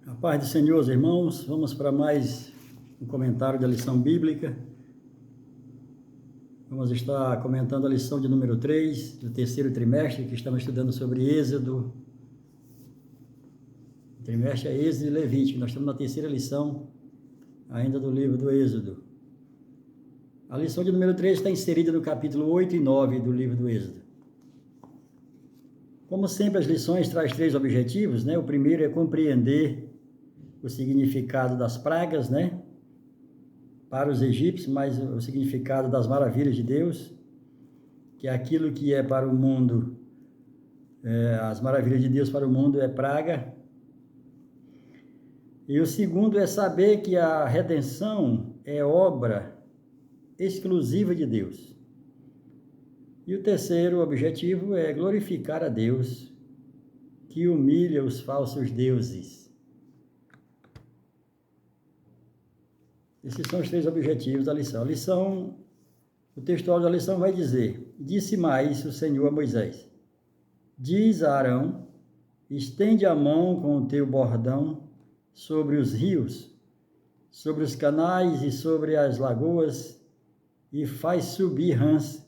A paz do Senhor, irmãos, vamos para mais um comentário da lição bíblica. Vamos estar comentando a lição de número 3 do terceiro trimestre, que estamos estudando sobre Êxodo. O trimestre é Êxodo e Levítico. Nós estamos na terceira lição ainda do livro do Êxodo. A lição de número 3 está inserida no capítulo 8 e 9 do livro do Êxodo. Como sempre, as lições trazem 3 objetivos, né? O primeiro é compreender o significado das pragas, né? Para os egípcios, mas o significado das maravilhas de Deus, que é aquilo que é para o mundo, as maravilhas de Deus para o mundo é praga. E o segundo é saber que a redenção é obra exclusiva de Deus. E o terceiro objetivo é glorificar a Deus, que humilha os falsos deuses. Esses são os 3 objetivos da lição. O textual da lição vai dizer: disse mais o Senhor a Moisés: diz a Arão, estende a mão com o teu bordão sobre os rios, sobre os canais e sobre as lagoas, e faz subir rãs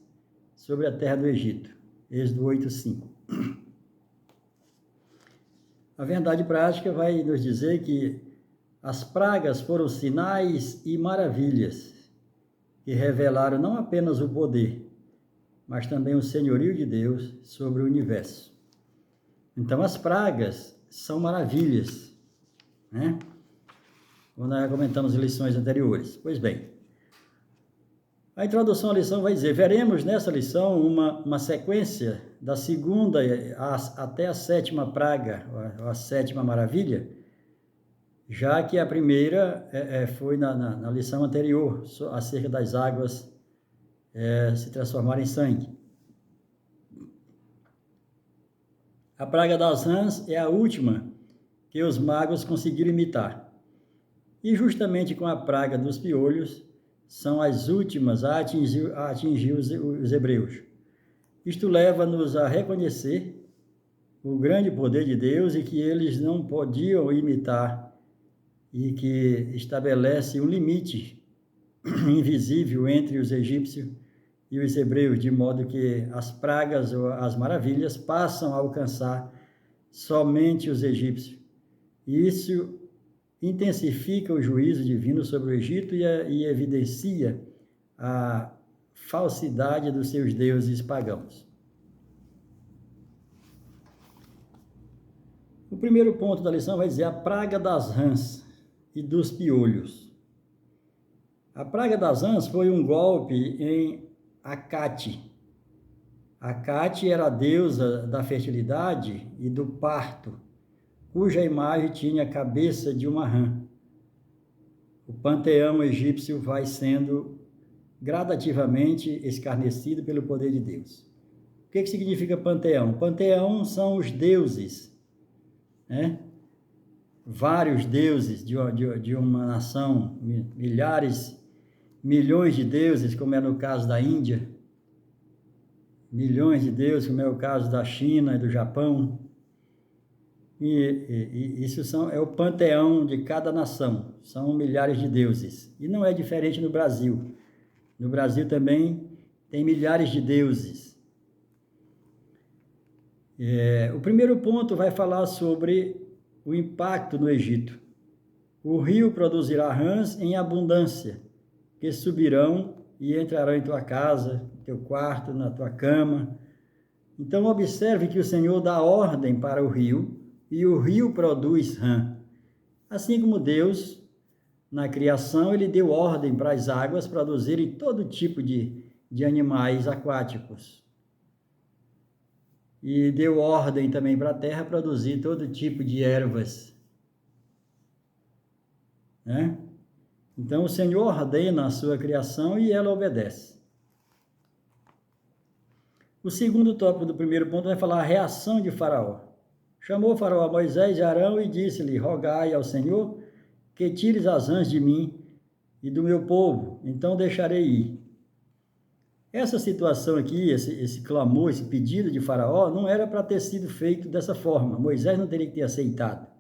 sobre a terra do Egito. Êxodo 8:5. A verdade prática vai nos dizer que as pragas foram sinais e maravilhas que revelaram não apenas o poder, mas também o senhorio de Deus sobre o universo. Então, as pragas são maravilhas, né? Como nós comentamos em lições anteriores. Pois bem, a introdução à lição vai dizer: veremos nessa lição uma sequência da segunda até a sétima praga, a sétima maravilha, já que a primeira foi na lição anterior, acerca das águas se transformarem em sangue. A praga das rãs é a última que os magos conseguiram imitar. E justamente com a praga dos piolhos, são as últimas a atingir os hebreus. Isto leva-nos a reconhecer o grande poder de Deus e que eles não podiam imitar, e que estabelece um limite invisível entre os egípcios e os hebreus, de modo que as pragas ou as maravilhas passam a alcançar somente os egípcios. E isso intensifica o juízo divino sobre o Egito e evidencia a falsidade dos seus deuses pagãos. O primeiro ponto da lição vai dizer a praga das rãs e dos piolhos. A praga das rãs foi um golpe em Acate. Acate era a deusa da fertilidade e do parto, cuja imagem tinha a cabeça de uma rã. O panteão egípcio vai sendo gradativamente escarnecido pelo poder de Deus. O que significa panteão? Panteão são os deuses, né? Vários deuses de uma nação, milhares, milhões de deuses, como é no caso da Índia, milhões de deuses, como é o caso da China e do Japão. E isso é o panteão de cada nação, são milhares de deuses. E não é diferente no Brasil. No Brasil também tem milhares de deuses. O primeiro ponto vai falar sobre o impacto no Egito. O rio produzirá rãs em abundância, que subirão e entrarão em tua casa, no teu quarto, na tua cama. Então observe que o Senhor dá ordem para o rio, e o rio produz rã. Assim como Deus, na criação, ele deu ordem para as águas produzirem todo tipo de animais aquáticos. E deu ordem também para a terra produzir todo tipo de ervas, né? Então o Senhor ordena a sua criação e ela obedece. O segundo tópico do primeiro ponto vai falar a reação de Faraó. Chamou Faraó a Moisés e Arão e disse-lhe: rogai ao Senhor que tires as rãs de mim e do meu povo, então deixarei ir. Essa situação aqui, esse clamor, esse pedido de Faraó, não era para ter sido feito dessa forma. Moisés não teria que ter aceitado.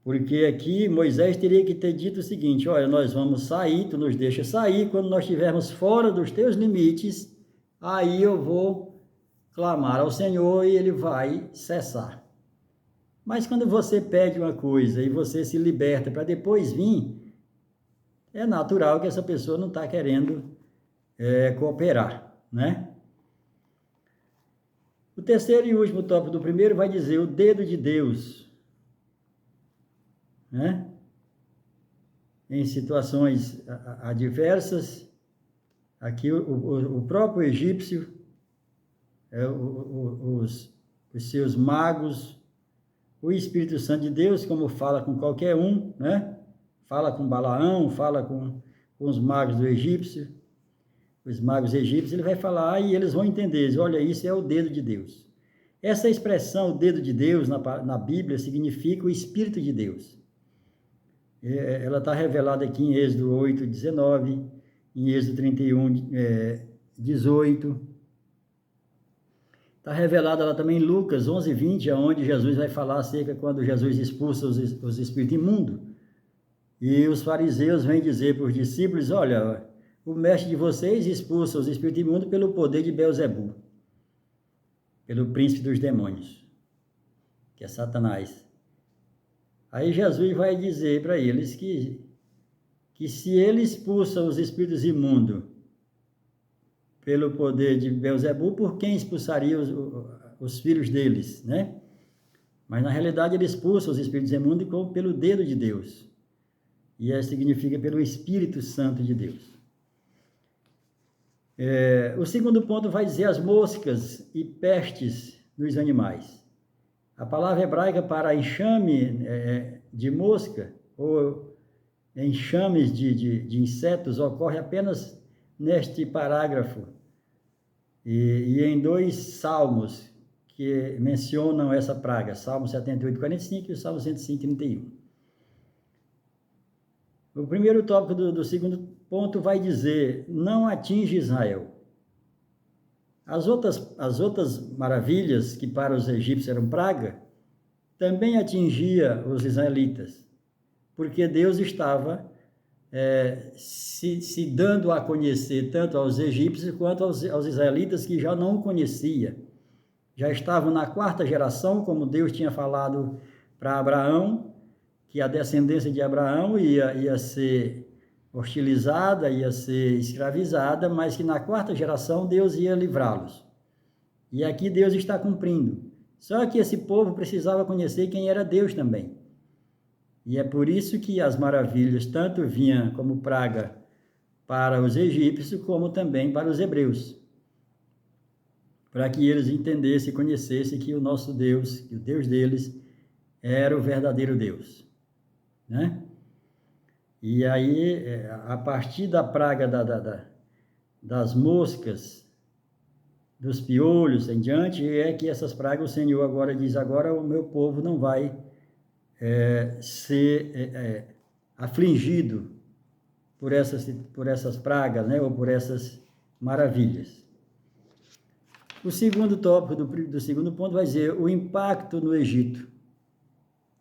Porque aqui Moisés teria que ter dito o seguinte: olha, nós vamos sair, tu nos deixa sair, quando nós estivermos fora dos teus limites, aí eu vou clamar ao Senhor e ele vai cessar. Mas quando você pede uma coisa e você se liberta para depois vir, é natural que essa pessoa não está querendo cooperar, né? O terceiro e último tópico do primeiro vai dizer o dedo de Deus, né? Em situações adversas, aqui o próprio egípcio, os seus magos, o Espírito Santo de Deus, como fala com qualquer um, né? Fala com Balaão, fala com os magos do egípcio, os magos egípcios, ele vai falar e eles vão entender, olha, isso é o dedo de Deus. Essa expressão, o dedo de Deus, na Bíblia, significa o Espírito de Deus. Ela está revelada aqui em Êxodo 8, 19, em Êxodo 31, 18. Está revelada ela também em Lucas 11, 20, onde Jesus vai falar acerca quando Jesus expulsa os espíritos imundos. E os fariseus vêm dizer para os discípulos, olha, o mestre de vocês expulsa os espíritos imundos pelo poder de Beelzebu, pelo príncipe dos demônios, que é Satanás. Aí Jesus vai dizer para eles que se ele expulsa os espíritos imundos pelo poder de Beelzebu, por quem expulsaria os filhos deles, né? Mas na realidade ele expulsa os espíritos imundos pelo dedo de Deus. E isso significa pelo Espírito Santo de Deus. O segundo ponto vai dizer as moscas e pestes nos animais. A palavra hebraica para enxame de mosca ou enxames de insetos ocorre apenas neste parágrafo e em 2 salmos que mencionam essa praga, Salmo 78, 45 e o Salmo 105, 31. O primeiro tópico do segundo ponto vai dizer, não atinge Israel. As outras maravilhas que para os egípcios eram praga, também atingia os israelitas, porque Deus estava se dando a conhecer tanto aos egípcios quanto aos israelitas que já não o conhecia. Já estavam na 4ª geração, como Deus tinha falado para Abraão, que a descendência de Abraão ia ser hostilizada, ia ser escravizada, mas que na 4ª geração Deus ia livrá-los. E aqui Deus está cumprindo. Só que esse povo precisava conhecer quem era Deus também. E é por isso que as maravilhas tanto vinham como praga para os egípcios, como também para os hebreus. Para que eles entendessem e conhecessem que o nosso Deus, que o Deus deles, era o verdadeiro Deus, né? E aí, a partir da praga das moscas, dos piolhos em diante, é que essas pragas o Senhor agora diz, agora o meu povo não vai ser afligido por essas pragas, né, ou por essas maravilhas. O segundo tópico do segundo ponto vai dizer o impacto no Egito.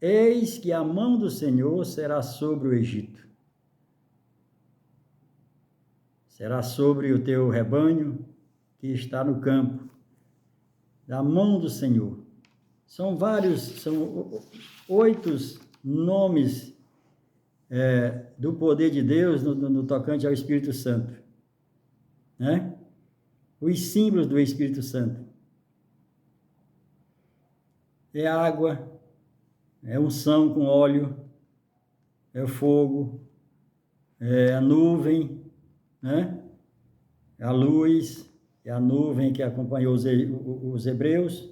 Eis que a mão do Senhor será sobre o Egito. Será sobre o teu rebanho que está no campo. Da mão do Senhor. São 8 nomes do poder de Deus no tocante ao Espírito Santo, né? Os símbolos do Espírito Santo. É água, é unção com óleo, é o fogo, é a nuvem, né? É a luz, é a nuvem que acompanhou os hebreus,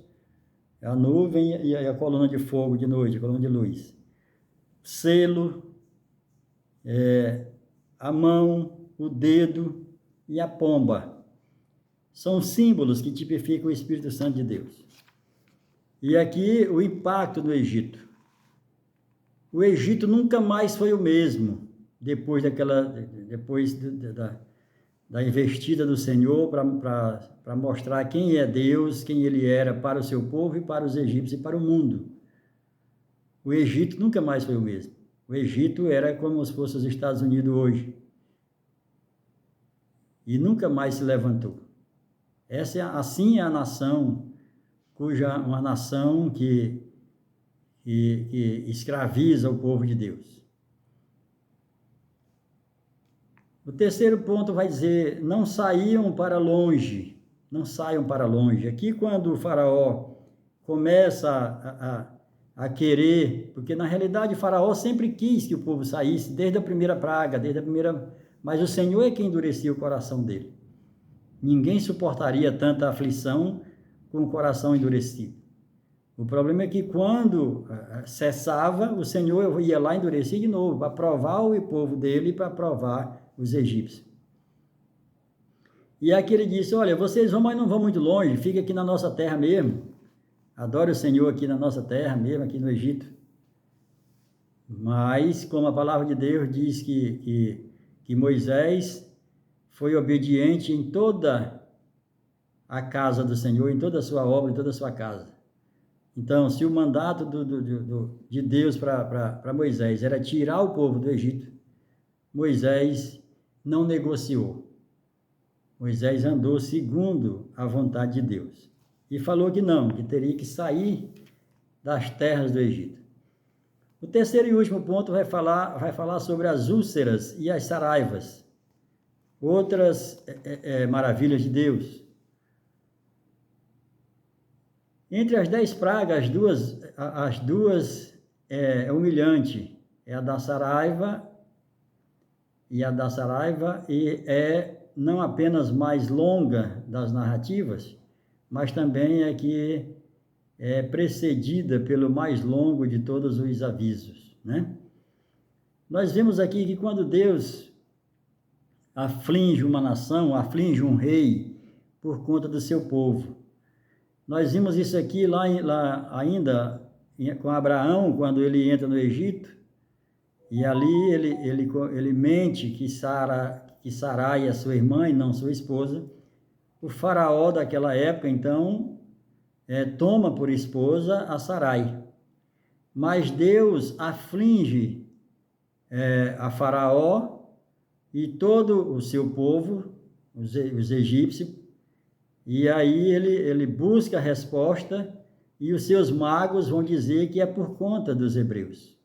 é a nuvem e a coluna de fogo de noite, a coluna de luz. Selo, a mão, o dedo e a pomba. São símbolos que tipificam o Espírito Santo de Deus. E aqui o impacto no Egito. O Egito nunca mais foi o mesmo depois da investida do Senhor para mostrar quem é Deus, quem ele era para o seu povo e para os egípcios e para o mundo. o Egito nunca mais foi o mesmo. O Egito era como se fosse os Estados Unidos hoje. E nunca mais se levantou. Assim é a nação, uma nação que escraviza o povo de Deus. O terceiro ponto vai dizer, não saiam para longe. Não saiam para longe. Aqui quando o faraó começa a querer, porque na realidade o faraó sempre quis que o povo saísse, desde a primeira praga, mas o Senhor é quem endurecia o coração dele. Ninguém suportaria tanta aflição com o coração endurecido. O problema é que quando cessava, o Senhor ia lá endurecer de novo, para provar o povo dele, para provar os egípcios. E aqui ele disse, olha, vocês vão, mas não vão muito longe, fica aqui na nossa terra mesmo. Adore o Senhor aqui na nossa terra mesmo, aqui no Egito. Mas, como a palavra de Deus diz que Moisés foi obediente em toda a casa do Senhor, em toda a sua obra, em toda a sua casa. Então, se o mandato de Deus para Moisés era tirar o povo do Egito, Moisés não negociou. Moisés andou segundo a vontade de Deus. E falou que não, que teria que sair das terras do Egito. O terceiro e último ponto vai falar sobre as úlceras e as saraivas. Outras maravilhas de Deus. Entre as 10 pragas, as duas é humilhante. É a da saraiva e é não apenas mais longa das narrativas, mas também é que é precedida pelo mais longo de todos os avisos, né? Nós vemos aqui que quando Deus aflige uma nação, aflige um rei por conta do seu povo. Nós vimos isso aqui lá ainda com Abraão, quando ele entra no Egito, e ali ele mente que Sarai é sua irmã e não sua esposa. O faraó daquela época, então, toma por esposa a Sarai. Mas Deus aflige a Faraó e todo o seu povo, os egípcios, e aí ele busca a resposta e os seus magos vão dizer que é por conta dos hebreus.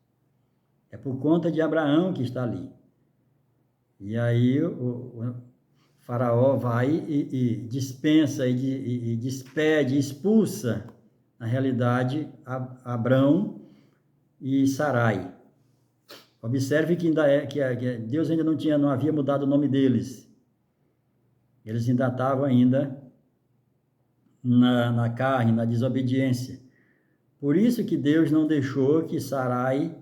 É por conta de Abraão que está ali. E aí o Faraó vai e dispensa e despede, expulsa, na realidade, Abrão e Sarai. Observe que Deus ainda não havia mudado o nome deles. Eles ainda estavam ainda na carne, na desobediência. Por isso que Deus não deixou que Sarai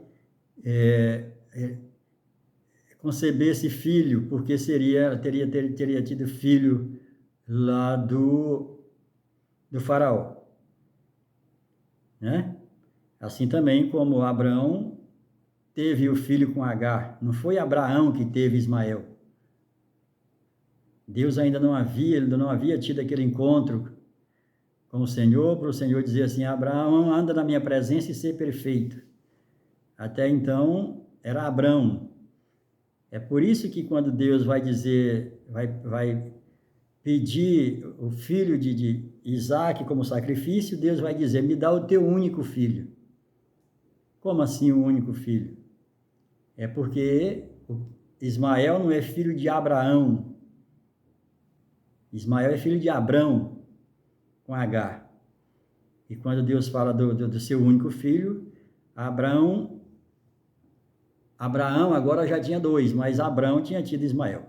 concebesse filho, porque teria tido filho lá do faraó, né? Assim também como Abraão teve o filho com Agar, não foi Abraão que teve Ismael. Deus ainda não havia tido aquele encontro com o Senhor, para o Senhor dizer assim, Abraão, anda na minha presença e ser perfeito. Até então, era Abrão. É por isso que quando Deus vai dizer, vai pedir o filho de Isaac como sacrifício, Deus vai dizer, me dá o teu único filho. Como assim o único filho? É porque Ismael não é filho de Abraão. Ismael é filho de Abrão, com Agar. E quando Deus fala do seu único filho, Abraão agora já tinha 2, mas Abrão tinha tido Ismael.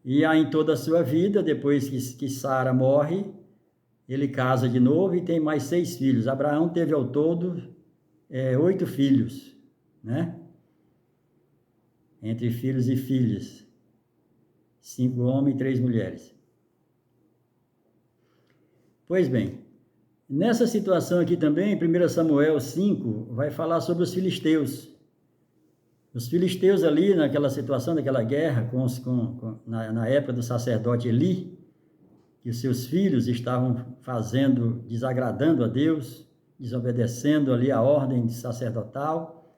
E aí, em toda a sua vida, depois que Sara morre, ele casa de novo e tem mais 6 filhos. Abraão teve ao todo 8 filhos, né? Entre filhos e filhas. 5 homens e 3 mulheres. Pois bem, nessa situação aqui também, 1 Samuel 5, vai falar sobre os filisteus. Os filisteus ali, naquela situação, daquela guerra, na época do sacerdote Eli, que os seus filhos estavam desagradando a Deus, desobedecendo ali a ordem sacerdotal.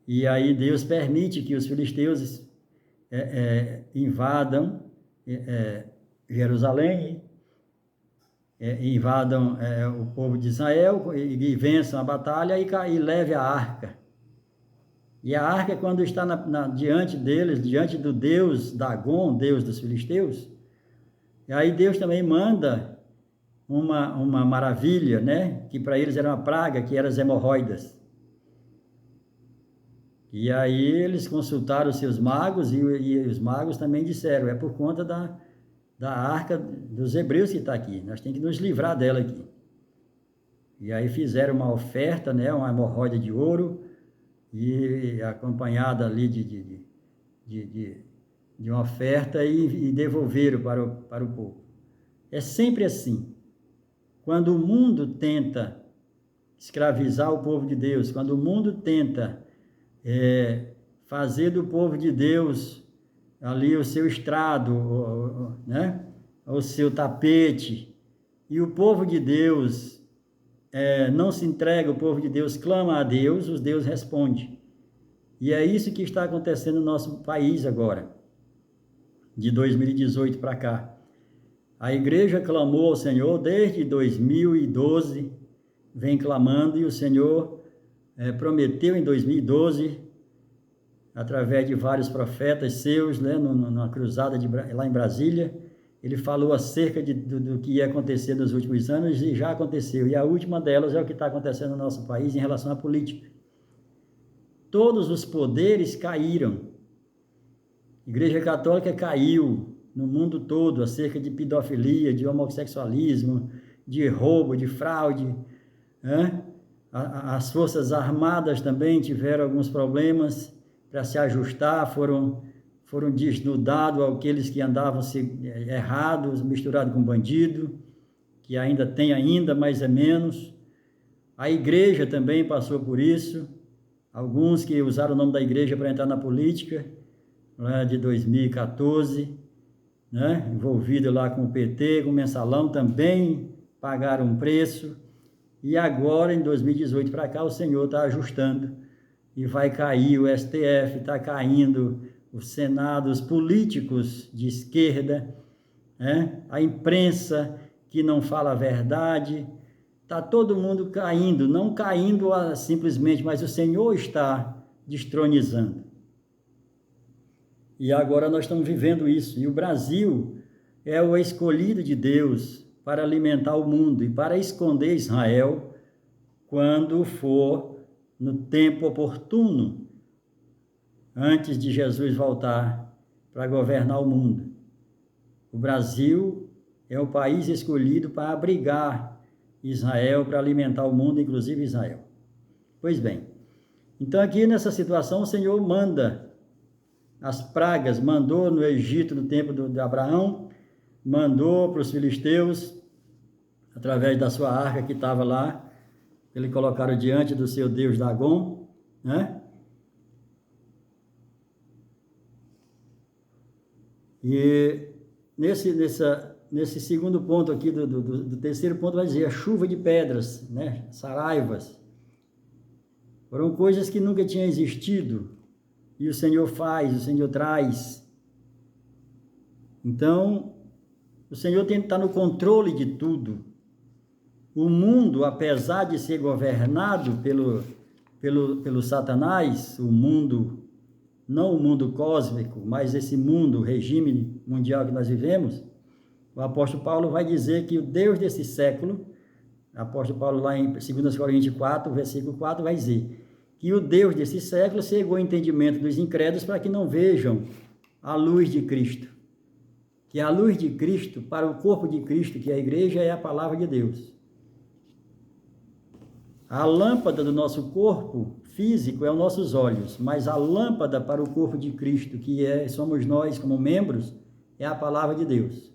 E aí Deus permite que os filisteus invadam Jerusalém, invadam o povo de Israel e vençam a batalha e leve a arca. E a arca, quando está diante deles, diante do deus Dagon, deus dos filisteus, e aí Deus também manda uma maravilha, né? Que para eles era uma praga, que eram as hemorroidas. E aí eles consultaram os seus magos e os magos também disseram, é por conta da arca dos hebreus que está aqui, nós temos que nos livrar dela aqui. E aí fizeram uma oferta, né? Uma hemorroida de ouro, e acompanhada ali de uma oferta e devolveram para o povo. É sempre assim. Quando o mundo tenta escravizar o povo de Deus, quando o mundo tenta fazer do povo de Deus ali o seu estrado, né? O seu tapete, e o povo de Deus não se entrega, o povo de Deus clama a Deus, os Deus responde. E é isso que está acontecendo no nosso país agora, de 2018 para cá. A igreja clamou ao Senhor desde 2012, vem clamando, e o Senhor prometeu em 2012, através de vários profetas seus, né, numa cruzada lá em Brasília, ele falou acerca do que ia acontecer nos últimos anos, e já aconteceu. E a última delas é o que está acontecendo no nosso país em relação à política. Todos os poderes caíram. A Igreja Católica caiu no mundo todo acerca de pedofilia, de homossexualismo, de roubo, de fraude, né? As Forças Armadas também tiveram alguns problemas para se ajustar, foram desnudados aqueles que andavam errados, misturados com bandido, que ainda, mas é menos. A igreja também passou por isso, alguns que usaram o nome da igreja para entrar na política, lá de 2014, né? Envolvido lá com o PT, com o mensalão, também pagaram um preço, e agora, em 2018 para cá, o Senhor está ajustando, e vai cair o STF, está caindo o Senado, os políticos de esquerda, né? A imprensa que não fala a verdade, está todo mundo caindo, não caindo simplesmente, mas o Senhor está destronizando. E agora nós estamos vivendo isso, e o Brasil é o escolhido de Deus para alimentar o mundo e para esconder Israel quando for no tempo oportuno, antes de Jesus voltar para governar o mundo. O Brasil é o país escolhido para abrigar Israel, para alimentar o mundo, inclusive Israel. Pois bem, então aqui nessa situação o Senhor manda as pragas, mandou no Egito no tempo de Abraão, mandou para os filisteus, através da sua arca que estava lá, eles colocaram diante do seu deus Dagon, né? E nesse segundo ponto aqui, do terceiro ponto, vai dizer a chuva de pedras, né? Saraivas. Foram coisas que nunca tinham existido, e o Senhor faz, o Senhor traz. Então, o Senhor tem que estar no controle de tudo. O mundo, apesar de ser governado pelo Satanás, o mundo, não o mundo cósmico, mas esse mundo, o regime mundial que nós vivemos, o apóstolo Paulo vai dizer que o Deus desse século, o apóstolo Paulo lá em 2 Coríntios 4, versículo 4, vai dizer que o Deus desse século cegou o entendimento dos incrédulos para que não vejam a luz de Cristo. Que a luz de Cristo, para o corpo de Cristo, que é a igreja, é a palavra de Deus. A lâmpada do nosso corpo físico é os nossos olhos, mas a lâmpada para o corpo de Cristo, que somos nós como membros, é a palavra de Deus.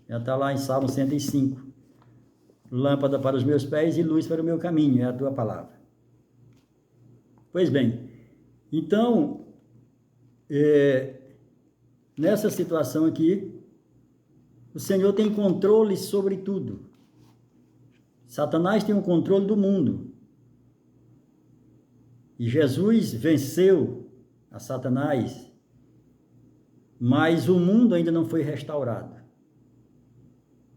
Já está lá em Salmo 105. Lâmpada para os meus pés e luz para o meu caminho, é a tua palavra. Pois bem, então, nessa situação aqui, o Senhor tem controle sobre tudo. Satanás tem o controle do mundo. E Jesus venceu a Satanás, mas o mundo ainda não foi restaurado.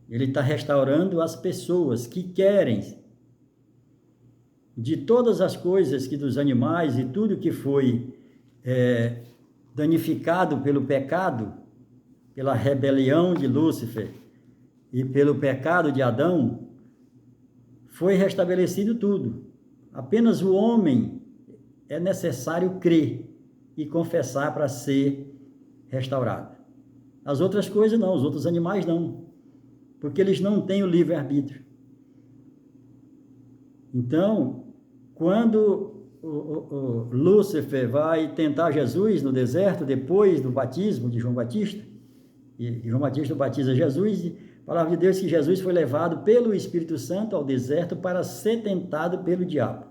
Ele está restaurando as pessoas que querem, de todas as coisas que dos animais e tudo que foi danificado pelo pecado, pela rebelião de Lúcifer e pelo pecado de Adão, foi restabelecido tudo. Apenas o homem é necessário crer e confessar para ser restaurado. As outras coisas não, os outros animais não, porque eles não têm o livre-arbítrio. Então, quando o Lúcifer vai tentar Jesus no deserto, depois do batismo de João Batista, e João Batista batiza Jesus, e a palavra de Deus é que Jesus foi levado pelo Espírito Santo ao deserto para ser tentado pelo diabo.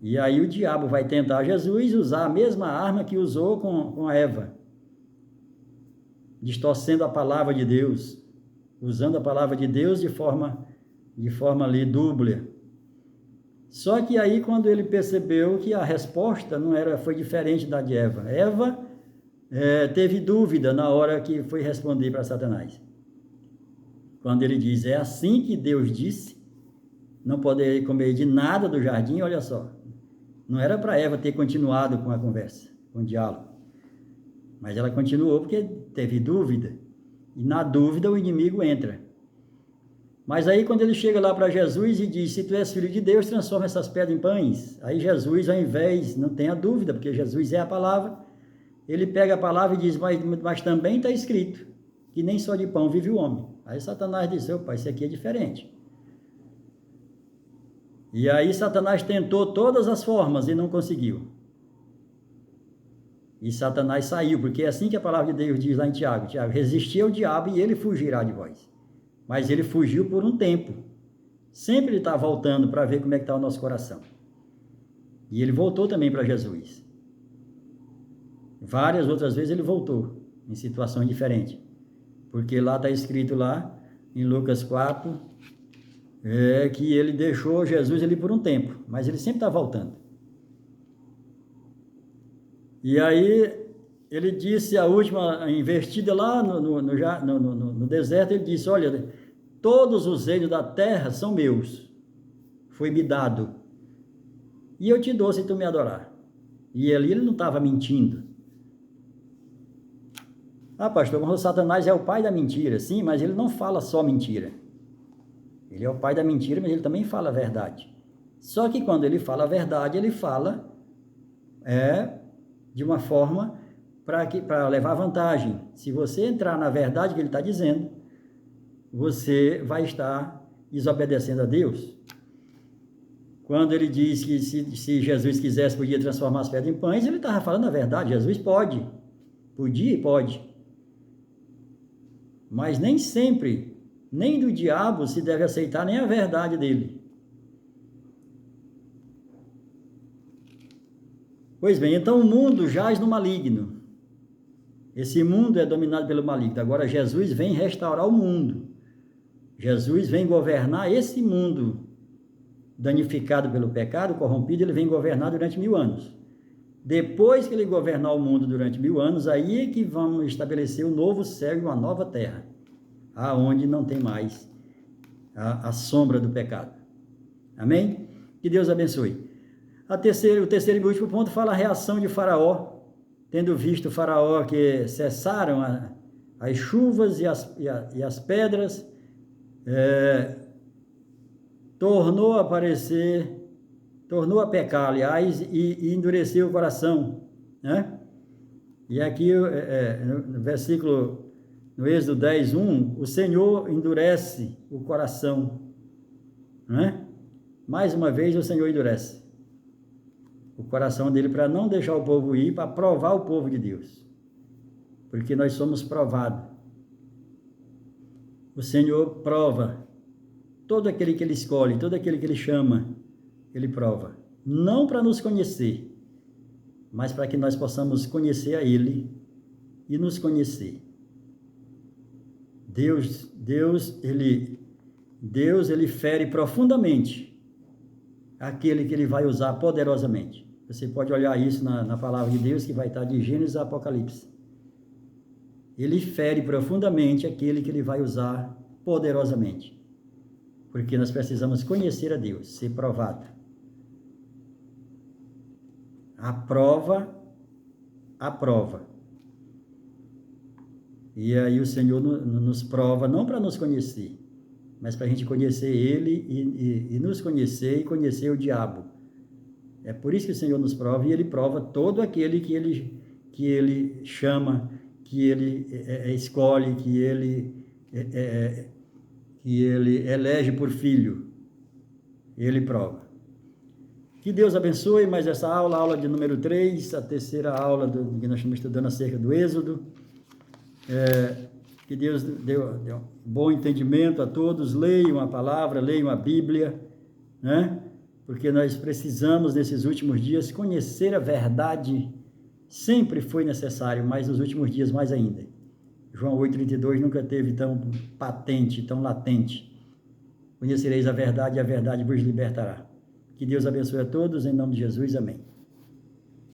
E aí o diabo vai tentar Jesus usar a mesma arma que usou com a Eva, distorcendo a palavra de Deus, usando a palavra de Deus de forma ali dúbia. Só que aí quando ele percebeu que a resposta foi diferente da de Eva. Eva teve dúvida na hora que foi responder para Satanás. Quando ele diz, é assim que Deus disse, não poderei comer de nada do jardim, olha só. Não era para Eva ter continuado com a conversa, com o diálogo. Mas ela continuou porque teve dúvida. E na dúvida o inimigo entra. Mas aí quando ele chega lá para Jesus e diz, se tu és filho de Deus, transforma essas pedras em pães. Aí Jesus, ao invés, não tenha dúvida, porque Jesus é a palavra, ele pega a palavra e diz, mas também está escrito, que nem só de pão vive o homem. Aí Satanás disse, opa, isso aqui é diferente. E aí Satanás tentou todas as formas e não conseguiu. E Satanás saiu, porque é assim que a palavra de Deus diz lá em Tiago. Tiago, resisti ao diabo e ele fugirá de vós. Mas ele fugiu por um tempo. Sempre ele está voltando para ver como é que está o nosso coração. E ele voltou também para Jesus. Várias outras vezes ele voltou, em situações diferentes. Porque lá está escrito lá, em Lucas 4, que ele deixou Jesus ali por um tempo, mas ele sempre está voltando. E aí ele disse a última investida lá no deserto, ele disse, olha, todos os reinos da terra são meus, foi-me dado, e eu te dou se tu me adorar. E ali ele não estava mentindo. Ah, pastor, mas o Satanás é o pai da mentira. Sim, mas ele não fala só mentira. Ele é o pai da mentira, mas ele também fala a verdade. Só que quando ele fala a verdade, ele fala de uma forma para levar vantagem. Se você entrar na verdade que ele está dizendo, você vai estar desobedecendo a Deus. Quando ele diz que se Jesus quisesse, podia transformar as pedras em pães, ele estava falando a verdade. Jesus pode. Podia e pode. Mas nem sempre, nem do diabo se deve aceitar nem a verdade dele. Pois bem, então o mundo jaz no maligno. Esse mundo é dominado pelo maligno. Agora Jesus vem restaurar o mundo. Jesus vem governar esse mundo danificado pelo pecado, corrompido, ele vem governar durante 1000 anos. Depois que ele governar o mundo durante 1000 anos, aí é que vamos estabelecer um novo céu e uma nova terra, aonde não tem mais a sombra do pecado. Amém? Que Deus abençoe. O terceiro e último ponto fala a reação de Faraó, tendo visto Faraó que cessaram as chuvas e as pedras, tornou a pecar, aliás, e endureceu o coração, né? E aqui, no versículo, no Êxodo 10:1, o Senhor endurece o coração, né? Mais uma vez o Senhor endurece o coração dele para não deixar o povo ir, para provar o povo de Deus, porque nós somos provados. O Senhor prova todo aquele que ele escolhe, todo aquele que ele chama, ele prova. Não para nos conhecer, mas para que nós possamos conhecer a ele e nos conhecer. Deus, ele Deus, ele fere profundamente aquele que ele vai usar poderosamente. Você pode olhar isso na palavra de Deus, que vai estar de Gênesis a Apocalipse. Ele fere profundamente aquele que ele vai usar poderosamente. Porque nós precisamos conhecer a Deus, ser provado. A prova. E aí o Senhor nos prova, não para nos conhecer, mas para a gente conhecer Ele e nos conhecer e conhecer o diabo. É por isso que o Senhor nos prova, e Ele prova todo aquele que Ele chama, que Ele escolhe, que Ele elege por filho. Ele prova. Que Deus abençoe mais essa aula, aula de número 3, a terceira aula que nós estamos estudando acerca do Êxodo. Que Deus dê bom entendimento a todos, leiam a palavra, leiam a Bíblia, né? Porque nós precisamos, nesses últimos dias, conhecer a verdade. Sempre foi necessário, mas nos últimos dias mais ainda. João 8,32 nunca teve tão patente, tão latente. Conhecereis a verdade e a verdade vos libertará. Que Deus abençoe a todos, em nome de Jesus, amém.